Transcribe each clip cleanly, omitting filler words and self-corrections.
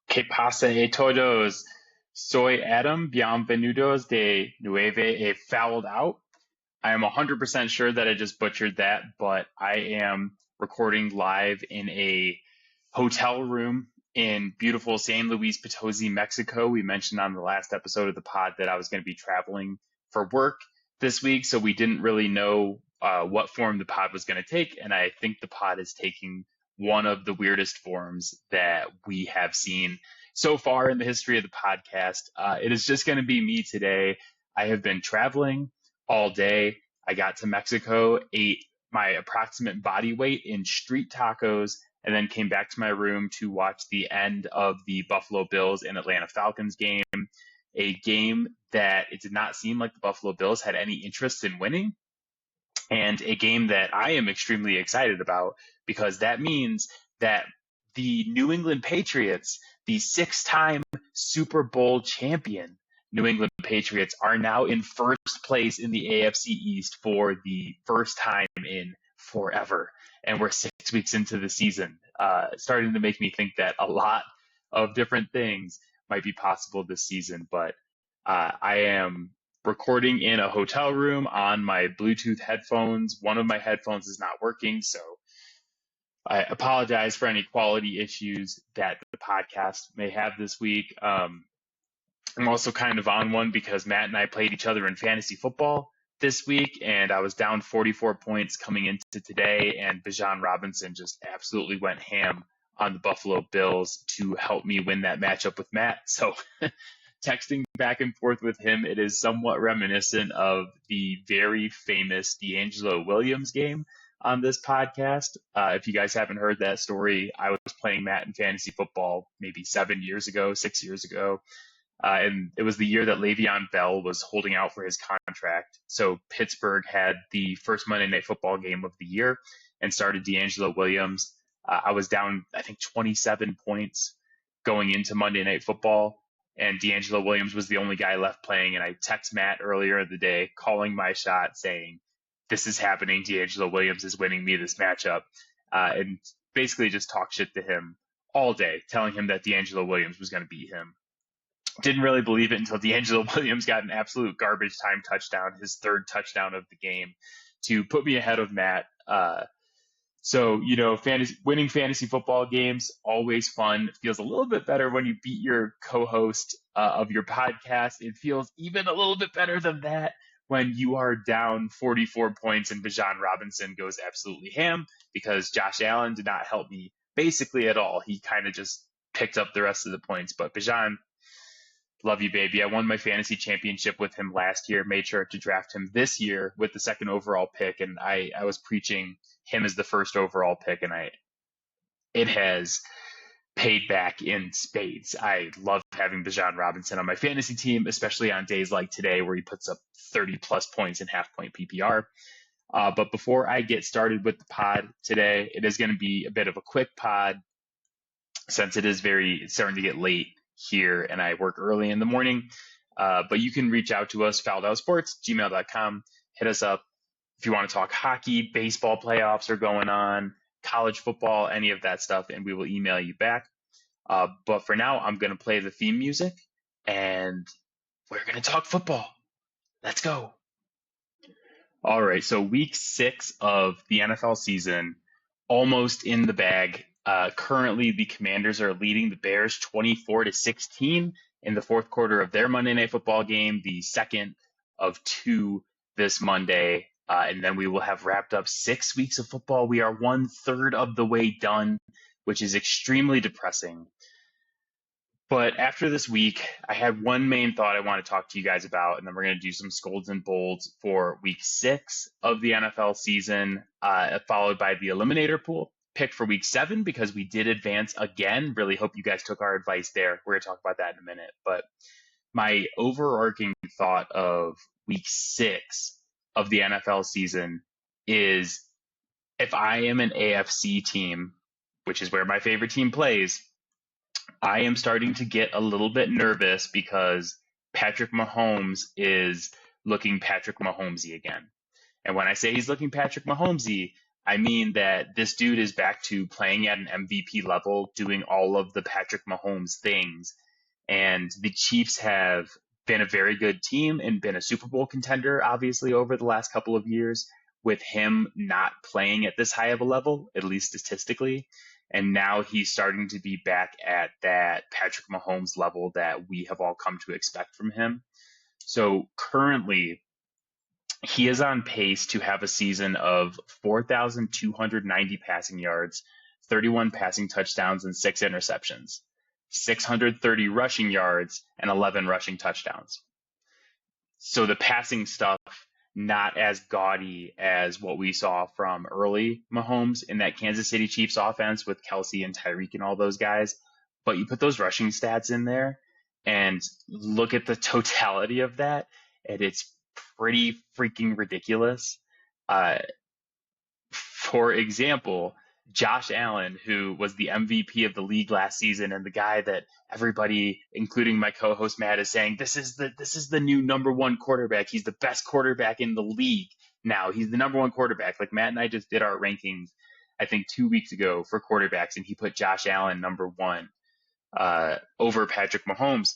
¿Qué pasa a todos? Soy Adam. Bienvenidos de nueve a fouled out. I am 100% sure that I just butchered that, but I am recording live in a hotel room in beautiful San Luis Potosi, Mexico. We mentioned on the last episode of the pod that I was going to be traveling for work this week, so we didn't really know what form the pod was going to take, and I think the pod is taking one of the weirdest forms that we have seen so far in the history of the podcast. It is just going to be me today. I have been traveling all day. I got to Mexico, ate my approximate body weight in street tacos, and then came back to my room to watch the end of the Buffalo Bills and Atlanta Falcons game, a game that it did not seem like the Buffalo Bills had any interest in winning, and a game that I am extremely excited about because that means that the New England Patriots, the six-time Super Bowl champion New England Patriots, are now in first place in the AFC East for the first time in forever. And we're 6 weeks into the season, starting to make me think that a lot of different things might be possible this season. But I am recording in a hotel room on my Bluetooth headphones. One of my headphones is not working, so I apologize for any quality issues that the podcast may have this week. I'm also kind of on one because Matt and I played each other in fantasy football this week, and I was down 44 points coming into today, and Bijan Robinson just absolutely went ham on the Buffalo Bills to help me win that matchup with Matt. So texting back and forth with him, it is somewhat reminiscent of the very famous D'Angelo Williams game on this podcast. If you guys haven't heard that story, I was playing Matt in fantasy football maybe 6 years ago. And it was the year that Le'Veon Bell was holding out for his contract. So Pittsburgh had the first Monday Night Football game of the year and started D'Angelo Williams. I was down, I think, 27 points going into Monday Night Football, and D'Angelo Williams was the only guy left playing. And I text Matt earlier in the day, calling my shot, saying, "This is happening. D'Angelo Williams is winning me this matchup," and basically just talk shit to him all day, telling him that D'Angelo Williams was going to beat him. Didn't really believe it until D'Angelo Williams got an absolute garbage time touchdown, his third touchdown of the game, to put me ahead of Matt. So, winning fantasy football games, always fun. It feels a little bit better when you beat your co-host of your podcast. It feels even a little bit better than that when you are down 44 points and Bijan Robinson goes absolutely ham because Josh Allen did not help me basically at all. He kind of just picked up the rest of the points. But Bijan, love you, baby. I won my fantasy championship with him last year, made sure to draft him this year with the second overall pick, and I was preaching him as the first overall pick, and it has paid back in spades. I love having Bijan Robinson on my fantasy team, especially on days like today where he puts up 30-plus points in half-point PPR. But before I get started with the pod today, it is going to be a bit of a quick pod since it's starting to get late here and I work early in the morning. But you can reach out to us, fouledoutsports@gmail.com. Hit us up if you want to talk hockey, baseball playoffs are going on, college football, any of that stuff, and we will email you back. But for now, I'm going to play the theme music, and we're going to talk football. Let's go. All right, so week 6 of the NFL season, almost in the bag. Currently, the Commanders are leading the Bears 24-16 in the fourth quarter of their Monday Night Football game, the second of 2 this Monday. And then we will have wrapped up 6 weeks of football. We are 1/3 of the way done, which is extremely depressing. But after this week, I had one main thought I want to talk to you guys about, and then we're going to do some scolds and bolds for week 6 of the NFL season, followed by the Eliminator Pool pick for week 7 because we did advance again. Really hope you guys took our advice there. We're going to talk about that in a minute. But my overarching thought of week 6 of the NFL season is if I am an AFC team, which is where my favorite team plays, I am starting to get a little bit nervous because Patrick Mahomes is looking Patrick Mahomesy again. And when I say he's looking Patrick Mahomesy, I mean that this dude is back to playing at an MVP level, doing all of the Patrick Mahomes things. And the Chiefs have been a very good team and been a Super Bowl contender, obviously, over the last couple of years, with him not playing at this high of a level, at least statistically. And now he's starting to be back at that Patrick Mahomes level that we have all come to expect from him. So currently, he is on pace to have a season of 4,290 passing yards, 31 passing touchdowns, and 6 interceptions, 630 rushing yards, and 11 rushing touchdowns. So the passing stuff, not as gaudy as what we saw from early Mahomes in that Kansas City Chiefs offense with Kelsey and Tyreek and all those guys. But you put those rushing stats in there and look at the totality of that, and it's pretty freaking ridiculous. For example, Josh Allen, who was the MVP of the league last season, and the guy that everybody, including my co-host Matt, is saying this is the new number one quarterback. He's the best quarterback in the league now. He's the number one quarterback. Like Matt and I just did our rankings, I think 2 weeks ago for quarterbacks, and he put Josh Allen number one over Patrick Mahomes.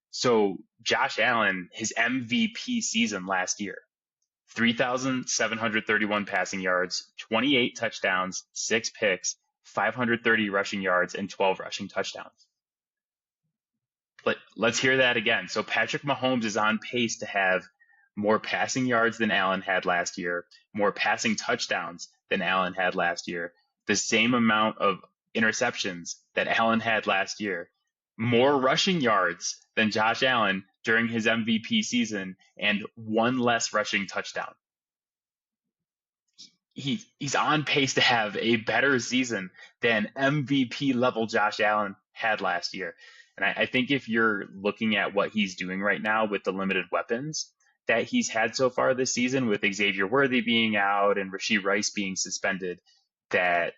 So Josh Allen, his MVP season last year, 3,731 passing yards, 28 touchdowns, 6 picks, 530 rushing yards, and 12 rushing touchdowns. Let's hear that again. So Patrick Mahomes is on pace to have more passing yards than Allen had last year, more passing touchdowns than Allen had last year, the same amount of interceptions that Allen had last year, more rushing yards than Josh Allen during his MVP season, and one less rushing touchdown. He's on pace to have a better season than MVP level Josh Allen had last year. And I think if you're looking at what he's doing right now with the limited weapons that he's had so far this season, with Xavier Worthy being out and Rashee Rice being suspended, that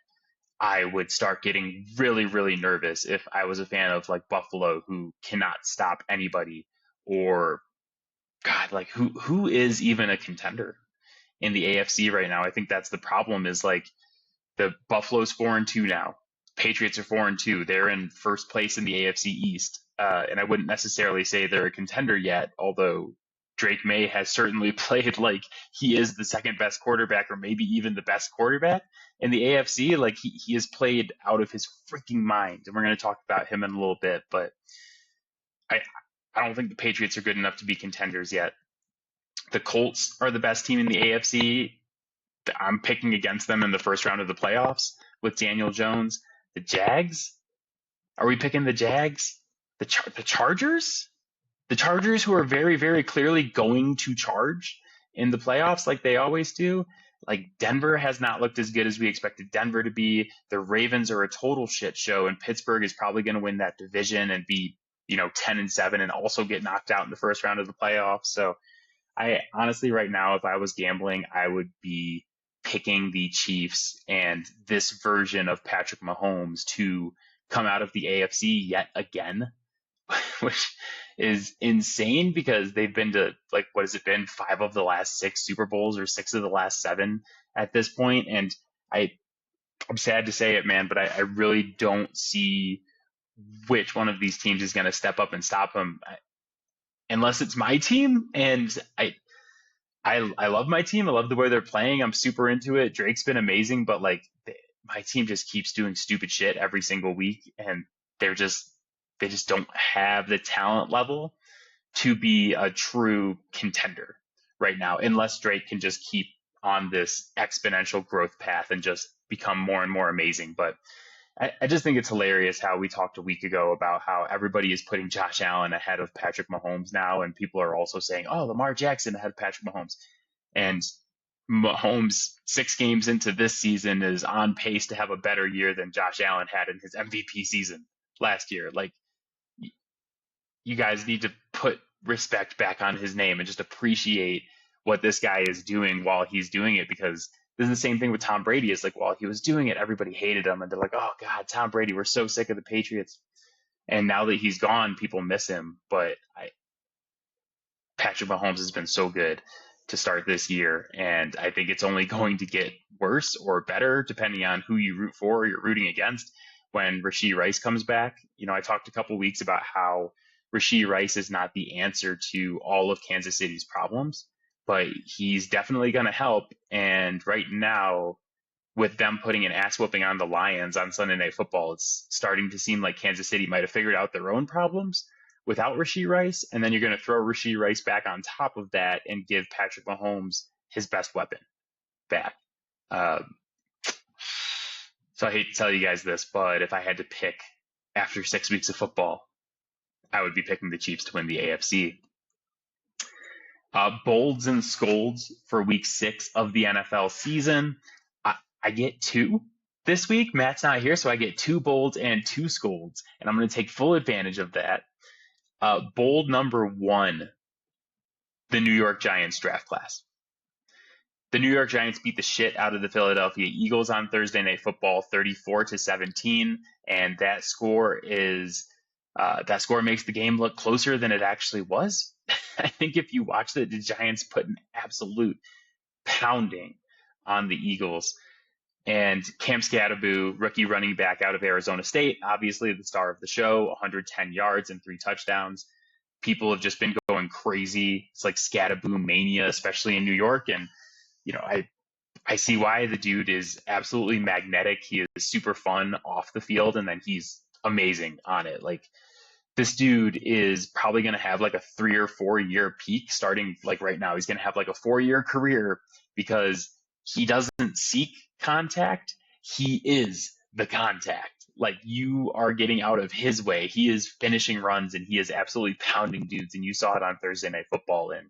I would start getting really, really nervous if I was a fan of like Buffalo, who cannot stop anybody, or God, like who is even a contender in the AFC right now? I think that's the problem, is like the Buffalo's 4-2 now. Patriots are 4-2. They're in first place in the AFC East. And I wouldn't necessarily say they're a contender yet, although Drake May has certainly played like he is the second best quarterback, or maybe even the best quarterback in the AFC. Like he has played out of his freaking mind. And we're going to talk about him in a little bit, but I don't think the Patriots are good enough to be contenders yet. The Colts are the best team in the AFC. I'm picking against them in the first round of the playoffs with Daniel Jones. The Jags? Are we picking the Jags? The Chargers? The Chargers, who are very, very clearly going to charge in the playoffs like they always do. Like Denver has not looked as good as we expected Denver to be. The Ravens are a total shit show, and Pittsburgh is probably going to win that division and be, 10-7 and also get knocked out in the first round of the playoffs. So I honestly, right now, if I was gambling, I would be picking the Chiefs and this version of Patrick Mahomes to come out of the AFC yet again, which is insane because they've been to, like, what has it been? 5 of the last 6 Super Bowls, or 6 of the last 7 at this point. And I'm sad to say it, man, but I really don't see which one of these teams is going to step up and stop them, unless it's my team. And I love my team. I love the way they're playing. I'm super into it. Drake's been amazing, but like my team just keeps doing stupid shit every single week, and they just don't have the talent level to be a true contender right now, unless Drake can just keep on this exponential growth path and just become more and more amazing. But I just think it's hilarious how we talked a week ago about how everybody is putting Josh Allen ahead of Patrick Mahomes now, and people are also saying, oh, Lamar Jackson ahead of Patrick Mahomes. And Mahomes, 6 games into this season, is on pace to have a better year than Josh Allen had in his MVP season last year. Like, you guys need to put respect back on his name and just appreciate what this guy is doing while he's doing it, because this is the same thing with Tom Brady. It's like, while he was doing it, everybody hated him, and they're like, oh God, Tom Brady, we're so sick of the Patriots. And now that he's gone, people miss him. But Patrick Mahomes has been so good to start this year. And I think it's only going to get worse or better depending on who you root for or you're rooting against when Rashee Rice comes back. I talked a couple weeks about how Rashee Rice is not the answer to all of Kansas City's problems, but he's definitely going to help. And right now, with them putting an ass whooping on the Lions on Sunday Night Football, it's starting to seem like Kansas City might have figured out their own problems without Rashee Rice. And then you're going to throw Rashee Rice back on top of that and give Patrick Mahomes his best weapon back. So I hate to tell you guys this, but if I had to pick after 6 weeks of football, I would be picking the Chiefs to win the AFC. Bolds and scolds for week 6 of the NFL season. I get 2 this week. Matt's not here, so I get 2 bolds and 2 scolds, and I'm going to take full advantage of that. Bold number 1, the New York Giants draft class. The New York Giants beat the shit out of the Philadelphia Eagles on Thursday Night Football, 34-17, and that score makes the game look closer than it actually was. I think if you watched it, the Giants put an absolute pounding on the Eagles. And Cam Skattebo, rookie running back out of Arizona State, obviously the star of the show, 110 yards and 3 touchdowns. People have just been going crazy. It's like Skattebo mania, especially in New York. And, I see why. The dude is absolutely magnetic. He is super fun off the field, and then he's amazing on it. Like, this dude is probably going to have like a 3 or 4 year peak starting like right now. He's going to have like a 4-year career because he doesn't seek contact. He is the contact. Like, you are getting out of his way. He is finishing runs and he is absolutely pounding dudes. And you saw it on Thursday Night Football. And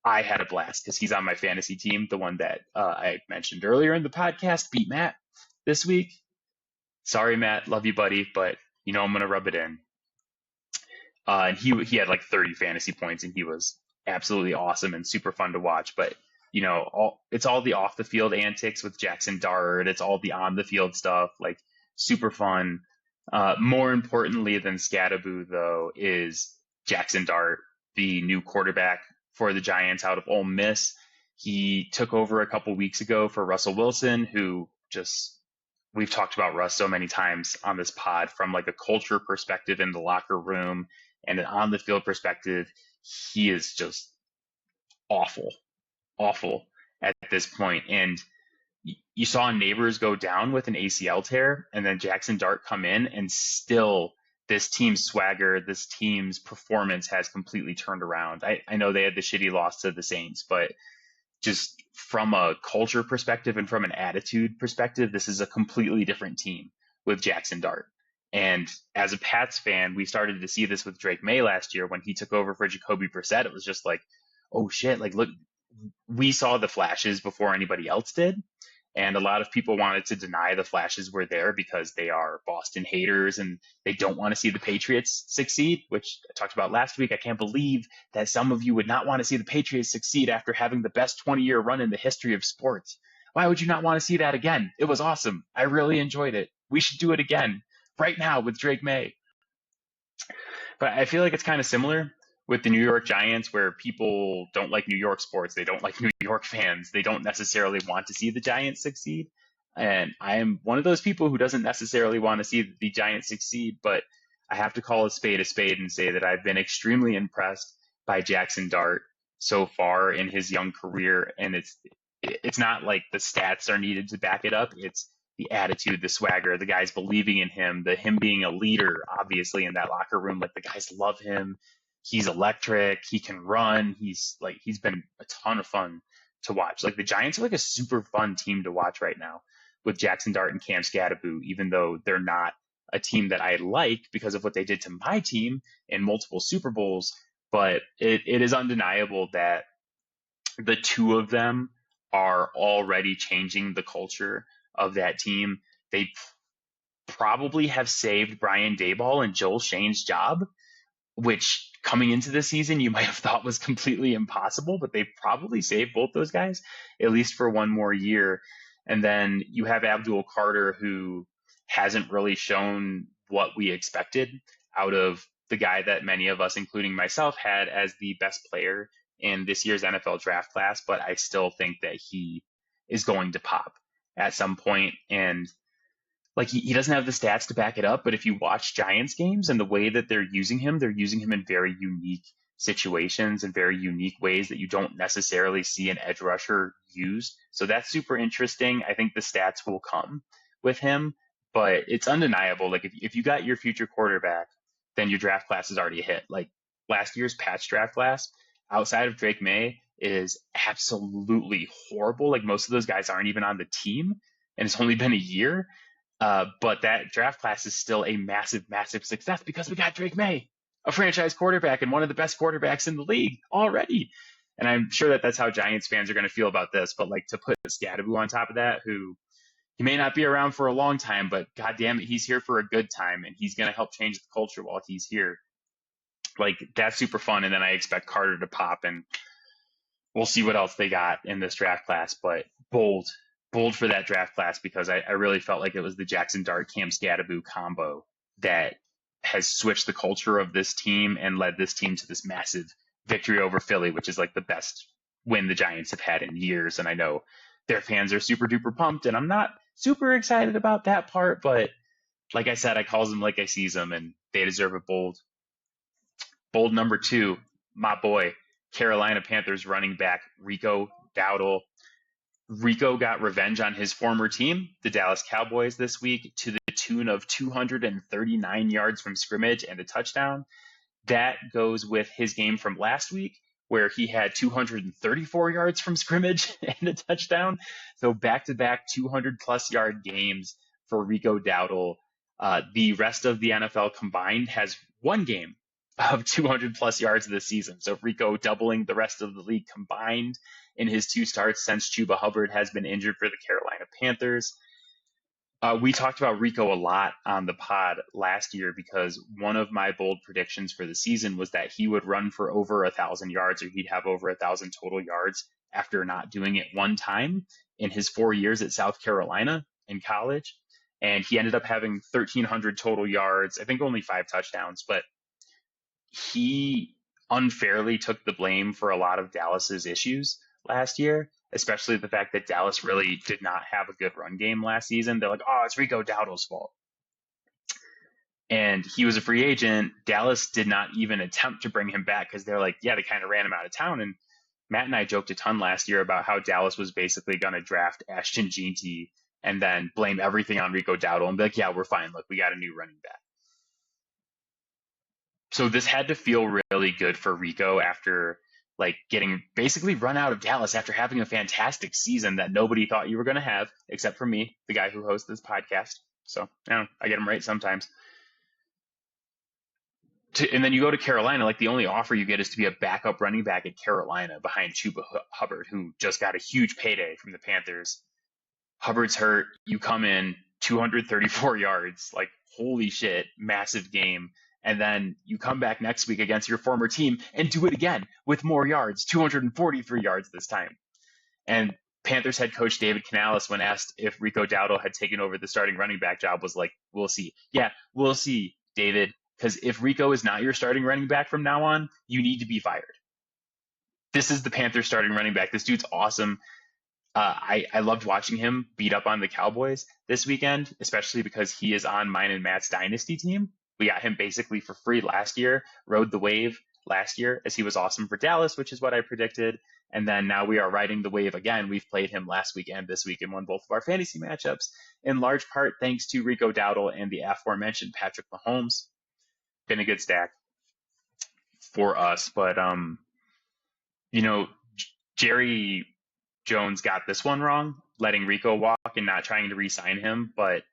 I had a blast because he's on my fantasy team, the one that I mentioned earlier in the podcast, beat Matt this week. Sorry, Matt. Love you, buddy. But I'm going to rub it in. And he had like 30 fantasy points, and he was absolutely awesome and super fun to watch. But it's all the off the field antics with Jackson Dart. It's all the on the field stuff, like super fun. More importantly than Skattebo, though, is Jackson Dart, the new quarterback for the Giants out of Ole Miss. He took over a couple weeks ago for Russell Wilson, who we've talked about Russ so many times on this pod from like a culture perspective in the locker room and an on the field perspective. He is just awful at this point. And you saw Neighbors go down with an ACL tear, and then Jackson Dart come in, and still this team's swagger, this team's performance has completely turned around. I know they had the shitty loss to the Saints, but just from a culture perspective and from an attitude perspective, this is a completely different team with Jackson Dart. And as a Pats fan, we started to see this with Drake May last year when he took over for Jacoby Brissett. It was just like, oh shit, like look, we saw the flashes before anybody else did. And a lot of people wanted to deny the flashes were there because they are Boston haters and they don't want to see the Patriots succeed, which I talked about last week. I can't believe that some of you would not want to see the Patriots succeed after having the best 20-year run in the history of sports. Why would you not want to see that again? It was awesome. I really enjoyed it. We should do it again right now with Drake May. But I feel like it's kind of similar with the New York Giants, where people don't like New York sports. They don't like New York fans. They don't necessarily want to see the Giants succeed. And I am one of those people who doesn't necessarily want to see the Giants succeed, but I have to call a spade and say that I've been extremely impressed by Jackson Dart so far in his young career. And it's not like the stats are needed to back it up. It's the attitude, the swagger, the guys believing in him, him being a leader, obviously, in that locker room. Like, the guys love him. He's electric. He can run. He's been a ton of fun to watch. Like, the Giants are like a super fun team to watch right now with Jackson Dart and Cam Skattebo, even though they're not a team that I like because of what they did to my team in multiple Super Bowls. But it is undeniable that the two of them are already changing the culture of that team. They probably have saved Brian Daboll and Joel Shane's job, which coming into the season you might have thought was completely impossible, but they probably saved both those guys at least for one more year. And then you have Abdul Carter, who hasn't really shown what we expected out of the guy that many of us, including myself, had as the best player in this year's NFL draft class, but I still think that he is going to pop at some point. And like he doesn't have the stats to back it up, but if you watch Giants games and the way that they're using him in very unique situations and very unique ways that you don't necessarily see an edge rusher used. So that's super interesting. I think the stats will come with him, but it's undeniable. Like if you got your future quarterback, then your draft class is already a hit. Like last year's Pats draft class, outside of Drake May, is absolutely horrible. Like most of those guys aren't even on the team, and it's only been a year. But that draft class is still a massive, massive success because we got Drake May, a franchise quarterback and one of the best quarterbacks in the league already. And I'm sure that that's how Giants fans are going to feel about this. But like to put Scadaboo on top of that, who he may not be around for a long time, but God damn it, he's here for a good time and he's going to help change the culture while he's here. Like that's super fun. And then I expect Carter to pop, and we'll see what else they got in this draft class. But bold for that draft class, because I really felt like it was the Jackson Dart Cam Scadaboo combo that has switched the culture of this team and led this team to this massive victory over Philly, which is like the best win the Giants have had in years. And I know their fans are super duper pumped, and I'm not super excited about that part, but like I said, I calls them like I sees them, and they deserve a bold number 2, my boy, Carolina Panthers running back Rico Dowdle. Rico got revenge on his former team, the Dallas Cowboys, this week to the tune of 239 yards from scrimmage and a touchdown. That goes with his game from last week, where he had 234 yards from scrimmage and a touchdown. So back-to-back 200-plus yard games for Rico Dowdle. The rest of the NFL combined has one game of 200-plus yards this season. So Rico doubling the rest of the league combined in his 2 starts since Chuba Hubbard has been injured for the Carolina Panthers. We talked about Rico a lot on the pod last year because one of my bold predictions for the season was that he would run for over 1,000 yards, or he'd have over 1,000 total yards after not doing it one time in his 4 years at South Carolina in college. And he ended up having 1,300 total yards, I think only 5 touchdowns, but he unfairly took the blame for a lot of Dallas's issues last year, especially the fact that Dallas really did not have a good run game last season. They're like, oh, it's Rico Dowdle's fault. And he was a free agent. Dallas did not even attempt to bring him back because they're like, yeah, they kind of ran him out of town. And Matt and I joked a ton last year about how Dallas was basically going to draft Ashton Jeanty and then blame everything on Rico Dowdle and be like, yeah, we're fine. Look, we got a new running back. So this had to feel really good for Rico after like getting basically run out of Dallas after having a fantastic season that nobody thought you were going to have, except for me, the guy who hosts this podcast. So I get him right sometimes. And then you go to Carolina, like the only offer you get is to be a backup running back at Carolina behind Chuba Hubbard, who just got a huge payday from the Panthers. Hubbard's hurt. You come in 234 yards, like holy shit, massive game. And then you come back next week against your former team and do it again with more yards, 243 yards this time. And Panthers head coach David Canales, when asked if Rico Dowdle had taken over the starting running back job, was like, we'll see. Yeah, we'll see, David, because if Rico is not your starting running back from now on, you need to be fired. This is the Panthers starting running back. This dude's awesome. I loved watching him beat up on the Cowboys this weekend, especially because he is on mine and Matt's dynasty team. We got him basically for free last year, rode the wave last year as he was awesome for Dallas, which is what I predicted. And then now we are riding the wave again. We've played him last week and this week and won both of our fantasy matchups, in large part thanks to Rico Dowdle and the aforementioned Patrick Mahomes. Been a good stack for us. But, Jerry Jones got this one wrong, letting Rico walk and not trying to re-sign him. But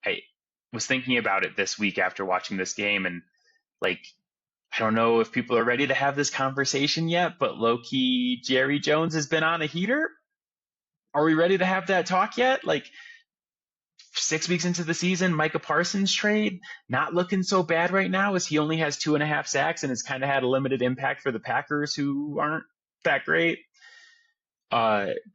I was thinking about it this week after watching this game, and like, I don't know if people are ready to have this conversation yet, but low-key, Jerry Jones has been on a heater. Are we ready to have that talk yet? Like 6 weeks into the season, Micah Parsons trade, not looking so bad right now as he only has 2.5 sacks and has kind of had a limited impact for the Packers, who aren't that great.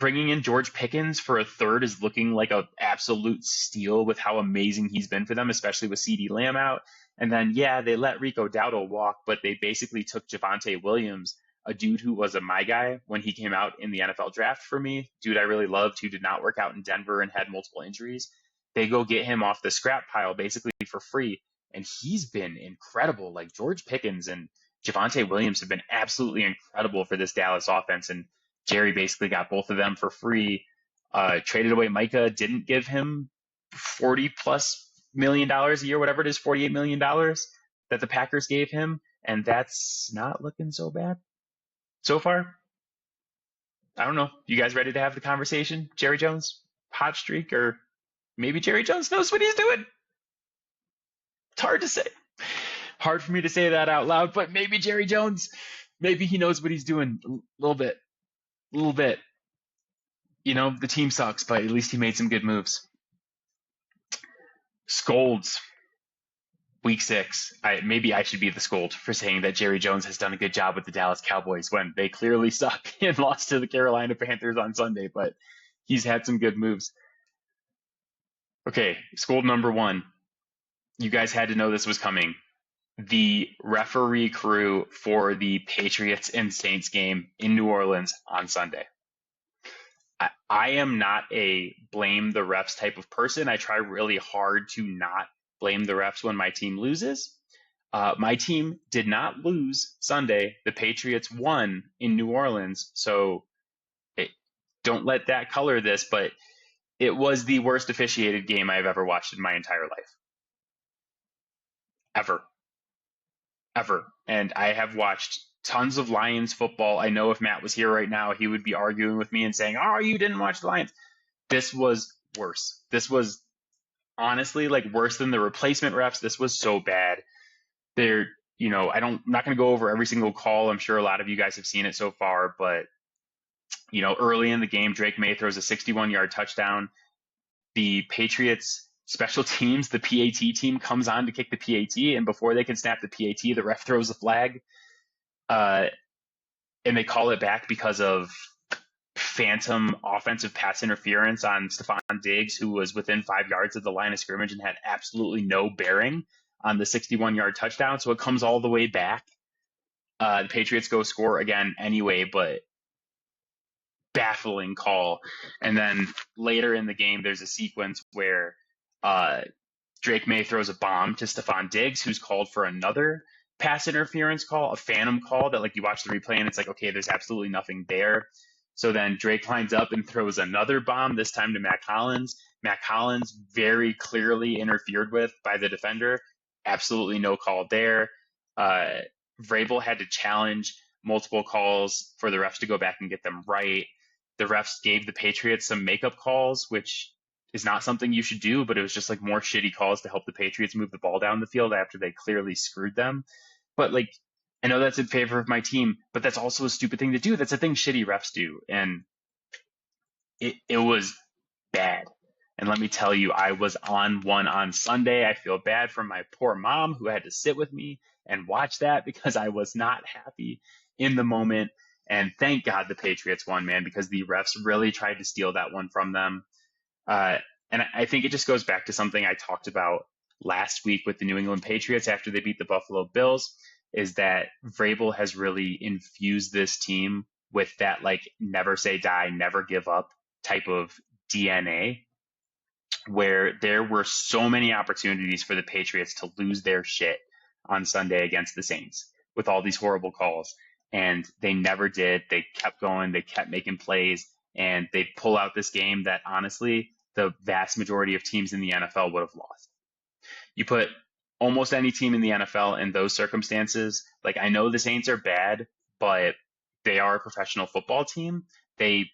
Bringing in George Pickens for a third is looking like an absolute steal with how amazing he's been for them, especially with CeeDee Lamb out. And then, yeah, they let Rico Dowdle walk, but they basically took Javonte Williams, a dude who was my guy when he came out in the NFL draft for me, dude I really loved, who did not work out in Denver and had multiple injuries. They go get him off the scrap pile basically for free, and he's been incredible. Like George Pickens and Javonte Williams have been absolutely incredible for this Dallas offense, and Jerry basically got both of them for free. Traded away Micah, didn't give him $40+ million a year, whatever it is, $48 million that the Packers gave him, and that's not looking so bad so far. I don't know. You guys ready to have the conversation? Jerry Jones, hot streak, or maybe Jerry Jones knows what he's doing? It's hard to say. Hard for me to say that out loud, but maybe Jerry Jones, maybe he knows what he's doing a little bit. A little bit. You know, the team sucks, but at least he made some good moves. Scolds. Week 6. Maybe I should be the scold for saying that Jerry Jones has done a good job with the Dallas Cowboys when they clearly suck and lost to the Carolina Panthers on Sunday, but he's had some good moves. Okay, scold number 1. You guys had to know this was coming. The referee crew for the Patriots and Saints game in New Orleans on Sunday. I am not a blame the refs type of person. I try really hard to not blame the refs when my team loses. My team did not lose Sunday. The Patriots won in New Orleans. So don't let that color this, but it was the worst officiated game I've ever watched in my entire life. Ever. And I have watched tons of Lions football. I know if Matt was here right now, he would be arguing with me and saying, oh, you didn't watch the Lions. This was worse. This was honestly like worse than the replacement refs. This was so bad. I'm not going to go over every single call. I'm sure a lot of you guys have seen it so far, but early in the game, Drake May throws a 61-yard touchdown. The Patriots special teams, the PAT team, comes on to kick the PAT, and before they can snap the PAT, the ref throws a flag, and they call it back because of phantom offensive pass interference on Stephon Diggs, who was within 5 yards of the line of scrimmage and had absolutely no bearing on the 61-yard touchdown. So it comes all the way back. The Patriots go score again anyway, but baffling call. And then later in the game, there's a sequence where Drake May throws a bomb to Stephon Diggs, who's called for another pass interference call, a phantom call that, like, you watch the replay and it's like, okay, there's absolutely nothing there. So then Drake lines up and throws another bomb, this time to Mac Hollins. Mac Hollins very clearly interfered with by the defender. Absolutely no call there. Vrabel had to challenge multiple calls for the refs to go back and get them right. The refs gave the Patriots some makeup calls, which is not something you should do, but it was just like more shitty calls to help the Patriots move the ball down the field after they clearly screwed them. But like, I know that's in favor of my team, but that's also a stupid thing to do. That's a thing shitty refs do. And it was bad. And let me tell you, I was on one on Sunday. I feel bad for my poor mom who had to sit with me and watch that because I was not happy in the moment. And thank God the Patriots won, man, because the refs really tried to steal that one from them. And I think it just goes back to something I talked about last week with the New England Patriots after they beat the Buffalo Bills, is that Vrabel has really infused this team with that, like, never say die, never give up type of DNA, where there were so many opportunities for the Patriots to lose their shit on Sunday against the Saints with all these horrible calls. And they never did. They kept going. They kept making plays. And they pull out this game that, honestly, the vast majority of teams in the NFL would have lost. You put almost any team in the NFL in those circumstances. Like, I know the Saints are bad, but they are a professional football team. I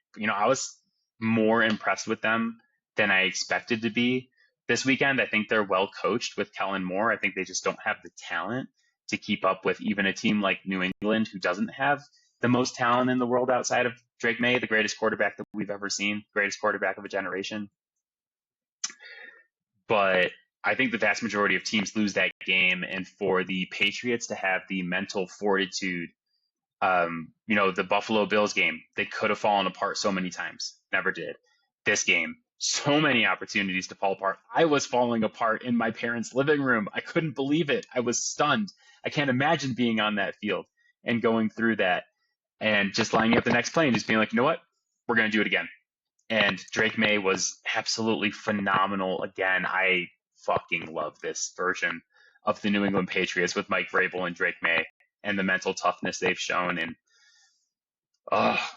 was more impressed with them than I expected to be this weekend. I think they're well coached with Kellen Moore. I think they just don't have the talent to keep up with even a team like New England, who doesn't have the most talent in the world outside of Drake May, the greatest quarterback that we've ever seen, greatest quarterback of a generation. But I think the vast majority of teams lose that game, and for the Patriots to have the mental fortitude, the Buffalo Bills game, they could have fallen apart so many times, never did. This game, so many opportunities to fall apart. I was falling apart in my parents' living room. I couldn't believe it. I was stunned. I can't imagine being on that field and going through that. and just lining up the next play and just being like, you know what, we're going to do it again. And Drake May was absolutely phenomenal again. I fucking love this version of the New England Patriots with Mike Vrabel and Drake May and the mental toughness they've shown. And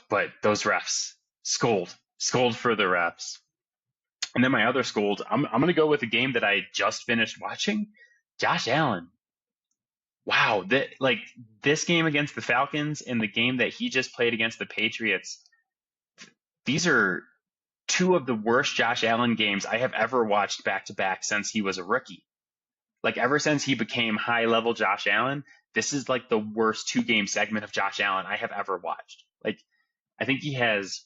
but those refs, scold for the refs. And then my other scold, I'm going to go with a game that I just finished watching. Josh Allen. Wow, this game against the Falcons and the game that he just played against the Patriots, these are two of the worst Josh Allen games I have ever watched back to back since he was a rookie. Like ever since he became high level Josh Allen, this is like the worst 2-game segment of Josh Allen I have ever watched. Like I think he has,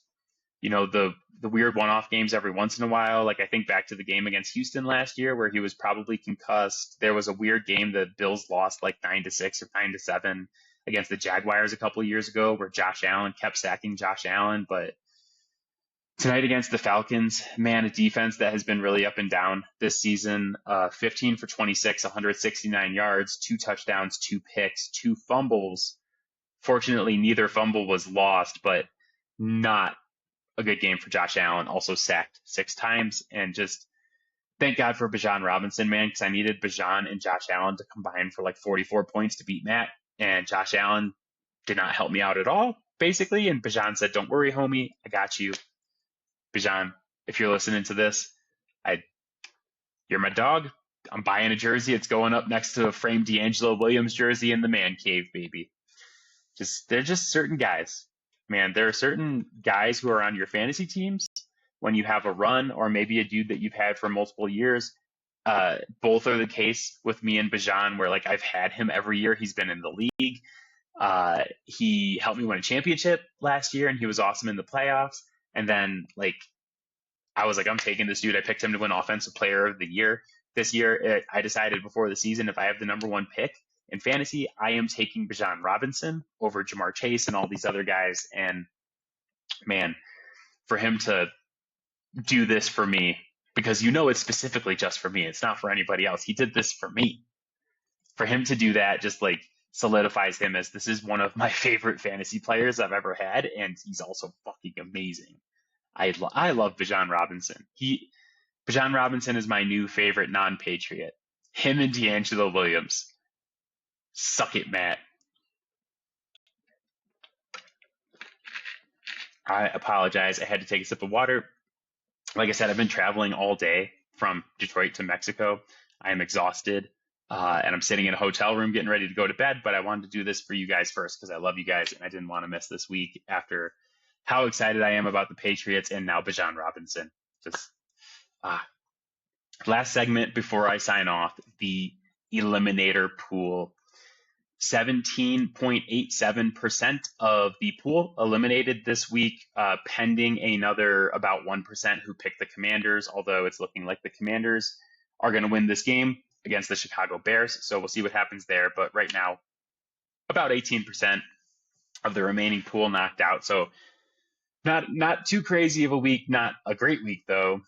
the weird one-off games every once in a while. Like I think back to the game against Houston last year where he was probably concussed. There was a weird game the Bills lost like 9-6 or 9-7 against the Jaguars a couple of years ago where Josh Allen kept sacking Josh Allen. But tonight against the Falcons, man, a defense that has been really up and down this season. 15 for 26, 169 yards, 2 touchdowns, 2 picks, 2 fumbles. Fortunately, neither fumble was lost, but not a good game for Josh Allen. Also sacked 6 times, and just thank God for Bijan Robinson, man, because I needed Bijan and Josh Allen to combine for like 44 points to beat Matt, and Josh Allen did not help me out at all, basically. And Bijan said, "Don't worry, homie, I got you." Bijan, if you're listening to this, you're my dog. I'm buying a jersey. It's going up next to a framed D'Angelo Williams jersey in the man cave, baby. They're just certain guys. Man, there are certain guys who are on your fantasy teams when you have a run or maybe a dude that you've had for multiple years. Both are the case with me and Bijan, where like I've had him every year. He's been in the league. He helped me win a championship last year, and he was awesome in the playoffs. And then like I was like, I'm taking this dude. I picked him to win Offensive Player of the Year this year. I decided before the season, if I have the number 1 pick in fantasy, I am taking Bijan Robinson over Jamar Chase and all these other guys. And man, for him to do this for me, because it's specifically just for me, it's not for anybody else. He did this for me. For him to do that just like solidifies him as this is one of my favorite fantasy players I've ever had, and he's also fucking amazing. I love Bijan Robinson. Bijan Robinson is my new favorite non-Patriot. Him and D'Angelo Williams. Suck it, Matt. I apologize. I had to take a sip of water. Like I said, I've been traveling all day from Detroit to Mexico. I am exhausted, and I'm sitting in a hotel room getting ready to go to bed, but I wanted to do this for you guys first because I love you guys, and I didn't want to miss this week after how excited I am about the Patriots and now Bijan Robinson. Last segment before I sign off, the eliminator pool. 17.87% of the pool eliminated this week, pending another about 1% who picked the Commanders, although it's looking like the Commanders are going to win this game against the Chicago Bears. So we'll see what happens there. But right now, about 18% of the remaining pool knocked out. So not too crazy of a week, not a great week, though.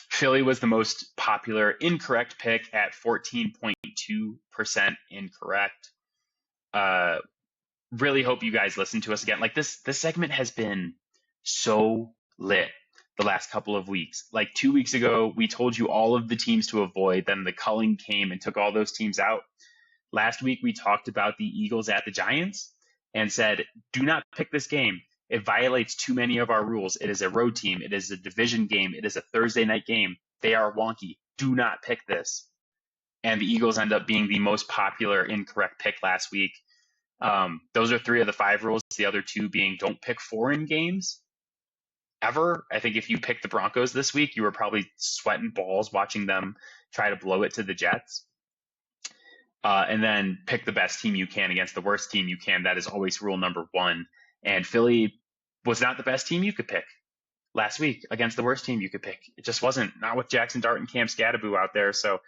Philly was the most popular incorrect pick at 14.2% incorrect. Really hope you guys listen to us again. Like this segment has been so lit the last couple of weeks. Like 2 weeks ago, we told you all of the teams to avoid. Then the culling came and took all those teams out. Last week, we talked about the Eagles at the Giants and said, do not pick this game. It violates too many of our rules. It is a road team. It is a division game. It is a Thursday night game. They are wonky. Do not pick this. And the Eagles end up being the most popular incorrect pick last week. Those are 3 of the 5 rules. The other 2 being don't pick foreign games ever. I think if you picked the Broncos this week, you were probably sweating balls watching them try to blow it to the Jets. And then pick the best team you can against the worst team you can. That is always rule number 1. And Philly was not the best team you could pick last week against the worst team you could pick. It just wasn't. Not with Jackson Dart and Cam Scadaboo out there. So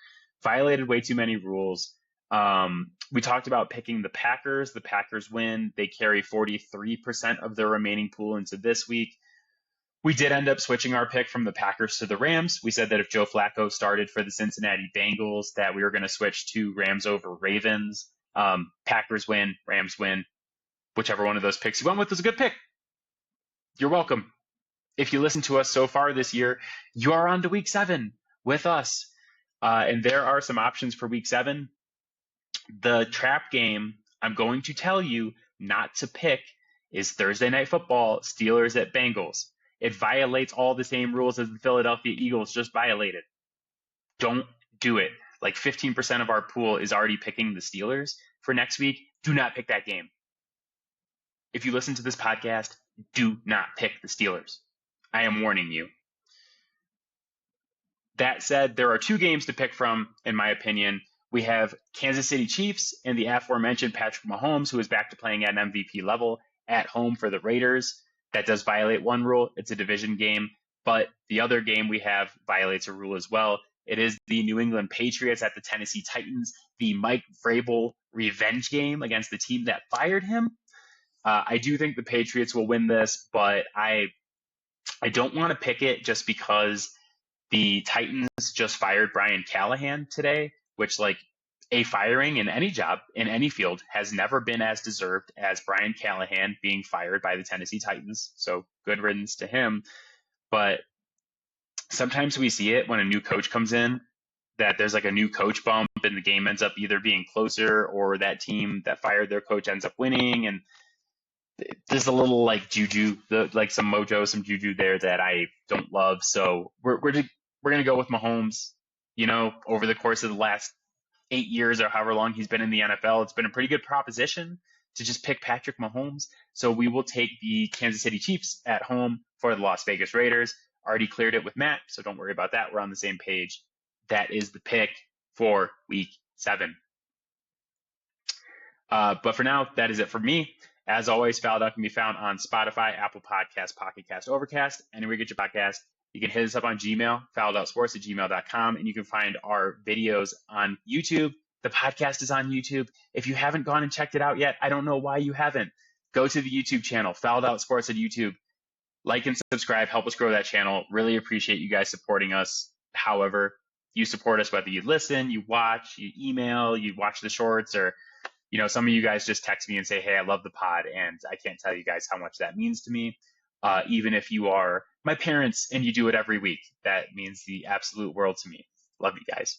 violated way too many rules. We talked about picking the Packers. The Packers win. They carry 43% of their remaining pool into this week. We did end up switching our pick from the Packers to the Rams. We said that if Joe Flacco started for the Cincinnati Bengals, that we were going to switch to Rams over Ravens. Packers win, Rams win. whichever one of those picks you went with was a good pick. You're welcome. If you listen to us so far this year, you are on to week 7 with us. And there are some options for week 7. The trap game I'm going to tell you not to pick is Thursday Night Football, Steelers at Bengals. It violates all the same rules as the Philadelphia Eagles just violated. Don't do it. Like 15% of our pool is already picking the Steelers for next week. Do not pick that game. If you listen to this podcast, do not pick the Steelers. I am warning you. That said, there are 2 games to pick from, in my opinion. We have Kansas City Chiefs and the aforementioned Patrick Mahomes, who is back to playing at an MVP level at home for the Raiders. That does violate one rule. It's a division game. But the other game we have violates a rule as well. It is the New England Patriots at the Tennessee Titans, the Mike Vrabel revenge game against the team that fired him. I do think the Patriots will win this, but I don't want to pick it just because the Titans just fired Brian Callahan today, which, like, a firing in any job, in any field, has never been as deserved as Brian Callahan being fired by the Tennessee Titans. So good riddance to him. But sometimes we see it when a new coach comes in, that there's like a new coach bump and the game ends up either being closer or that team that fired their coach ends up winning. And there's a little like juju, like some mojo, some juju there that I don't love. So we're going to go with Mahomes. You know, over the course of the last 8 years or however long he's been in the NFL, it's been a pretty good proposition to just pick Patrick Mahomes. So we will take the Kansas City Chiefs at home for the Las Vegas Raiders. Already cleared it with Matt, so don't worry about that. We're on the same page. That is the pick for week 7. But for now, that is it for me. As always, Fouled Out can be found on Spotify, Apple Podcasts, Pocket Cast, Overcast, anywhere you get your podcast. You can hit us up on Gmail, fouledoutsports@gmail.com, and you can find our videos on YouTube. The podcast is on YouTube. If you haven't gone and checked it out yet, I don't know why you haven't. Go to the YouTube channel, Fouled Out Sports at YouTube. Like and subscribe. Help us grow that channel. Really appreciate you guys supporting us. However you support us, whether you listen, you watch, you email, you watch the shorts, or some of you guys just text me and say, hey, I love the pod, and I can't tell you guys how much that means to me. Even if you are my parents and you do it every week, that means the absolute world to me. Love you guys.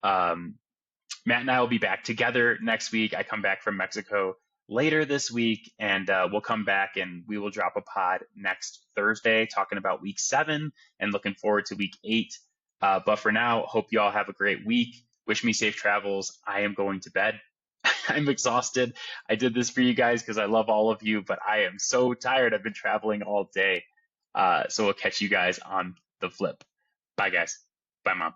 Matt and I will be back together next week. I come back from Mexico later this week, and we'll come back and we will drop a pod next Thursday talking about week 7 and looking forward to week 8. But for now, hope you all have a great week. Wish me safe travels. I am going to bed. I'm exhausted. I did this for you guys because I love all of you, but I am so tired. I've been traveling all day. So we'll catch you guys on the flip. Bye, guys. Bye, Mom.